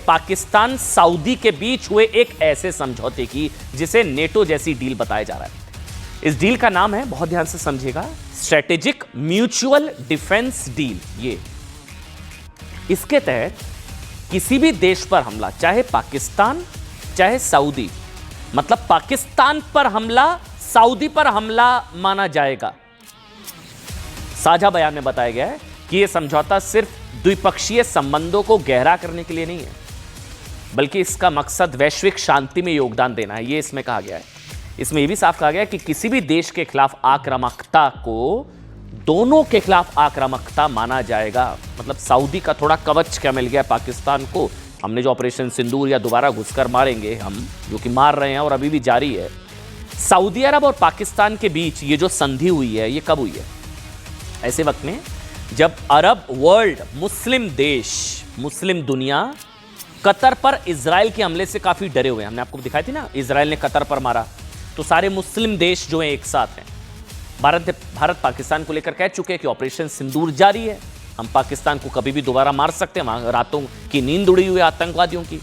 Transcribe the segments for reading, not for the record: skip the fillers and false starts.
Pakistan Saudi के बीच हुए एक ऐसे समझौते की जिसे नेटो जैसी डील बताया जा रहा है। इस डील का नाम है, बहुत ध्यान से समझिएगा, स्ट्रेटेजिक म्यूचुअल डिफेंस डील। ये इसके तहत किसी भी देश पर हमला, चाहे पाकिस्तान चाहे सऊदी, मतलब पाकिस्तान पर हमला सऊदी पर हमला माना जाएगा। साझा बयान में बताया गया है कि यह समझौता सिर्फ द्विपक्षीय संबंधों को गहरा करने के लिए नहीं है, बल्कि इसका मकसद वैश्विक शांति में योगदान देना है। यह इसमें कहा गया है। इसमें यह भी साफ कहा गया है कि किसी भी देश के खिलाफ आक्रामकता को दोनों के खिलाफ आक्रामकता माना जाएगा। मतलब सऊदी का थोड़ा कवच क्या मिल गया पाकिस्तान को। हमने जो ऑपरेशन सिंदूर या दोबारा घुसकर मारेंगे हम, जो कि मार रहे हैं और अभी भी जारी है। सऊदी अरब और पाकिस्तान के बीच ये जो संधि हुई है, ये कब हुई है? ऐसे वक्त में जब अरब वर्ल्ड, मुस्लिम देश, मुस्लिम दुनिया कतर पर इजराइल के हमले से काफी डरे हुए हैं। हमने आपको दिखाई थी ना, इजराइल ने कतर पर मारा, तो सारे मुस्लिम देश जो हैं एक साथ हैं। भारत पाकिस्तान को लेकर कह चुके हैं कि ऑपरेशन सिंदूर जारी है, हम पाकिस्तान को कभी भी दोबारा मार सकते हैं। रातों की नींद उड़ी हुई आतंकवादियों की।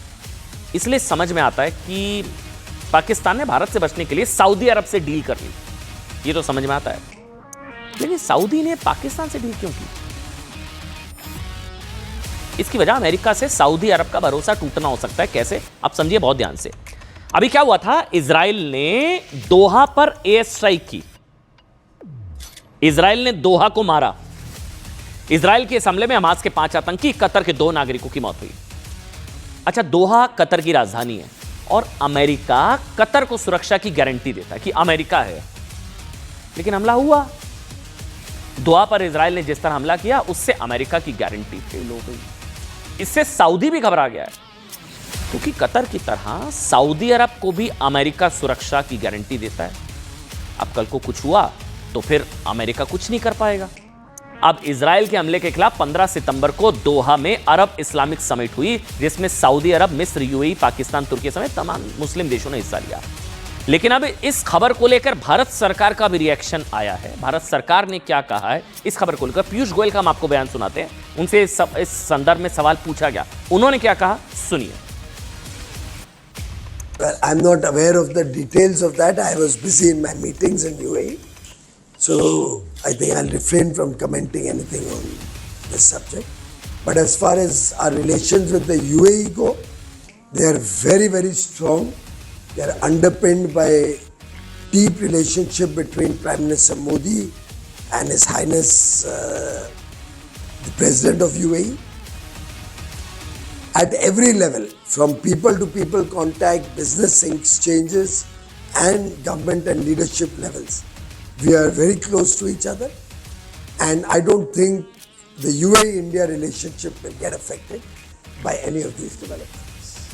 इसलिए समझ में आता है कि पाकिस्तान ने भारत से बचने के लिए सऊदी अरब से डील कर ली। ये तो समझ में आता है, लेकिन सऊदी ने पाकिस्तान से डील क्यों की? इसकी वजह अमेरिका से सऊदी अरब का भरोसा टूटना हो सकता है। कैसे? आप समझिए बहुत ध्यान से। अभी क्या हुआ था, इजराइल ने दोहा पर एयर स्ट्राइक की। इजराइल ने दोहा को मारा। इजराइल के इस हमले में हमास के 5 आतंकी, कतर के 2 नागरिकों की मौत हुई। अच्छा, दोहा कतर की राजधानी है और अमेरिका कतर को सुरक्षा की गारंटी देता है कि अमेरिका है। लेकिन हमला हुआ, दोहा पर इजराइल ने जिस तरह हमला किया उससे अमेरिका की गारंटी फेल हो गई। इससे सऊदी भी घबरा गया है, क्योंकि कतर की तरह सऊदी अरब को भी अमेरिका सुरक्षा की गारंटी देता है। अब कल को कुछ हुआ तो फिर अमेरिका कुछ नहीं कर पाएगा। अब इजराइल के हमले के खिलाफ 15 सितंबर को दोहा में अरब इस्लामिक समिट हुई, जिसमें सऊदी अरब, मिस्र, यूएई, पाकिस्तान, तुर्की समेत तमाम मुस्लिम देशों ने हिस्सा लिया। लेकिन अब इस खबर को लेकर भारत सरकार का भी रिएक्शन आया है। भारत सरकार ने क्या कहा है इस खबर को लेकर, पीयूष गोयल का हम आपको बयान सुनाते हैं। उनसे इस संदर्भ में सवाल पूछा गया, उन्होंने क्या कहा, सुनिए। Well, I'm not aware of the details of that. I was busy in my meetings in UAE. So I think I'll refrain from commenting anything on this subject. But as far as our relations with the UAE go, they are very, very strong. They are underpinned by deep relationship between Prime Minister Modi and His Highness the President of UAE. At every level, from people to people contact, business exchanges, and government and leadership levels, we are very close to each other, and I don't think the UAE-India relationship will get affected by any of these developments.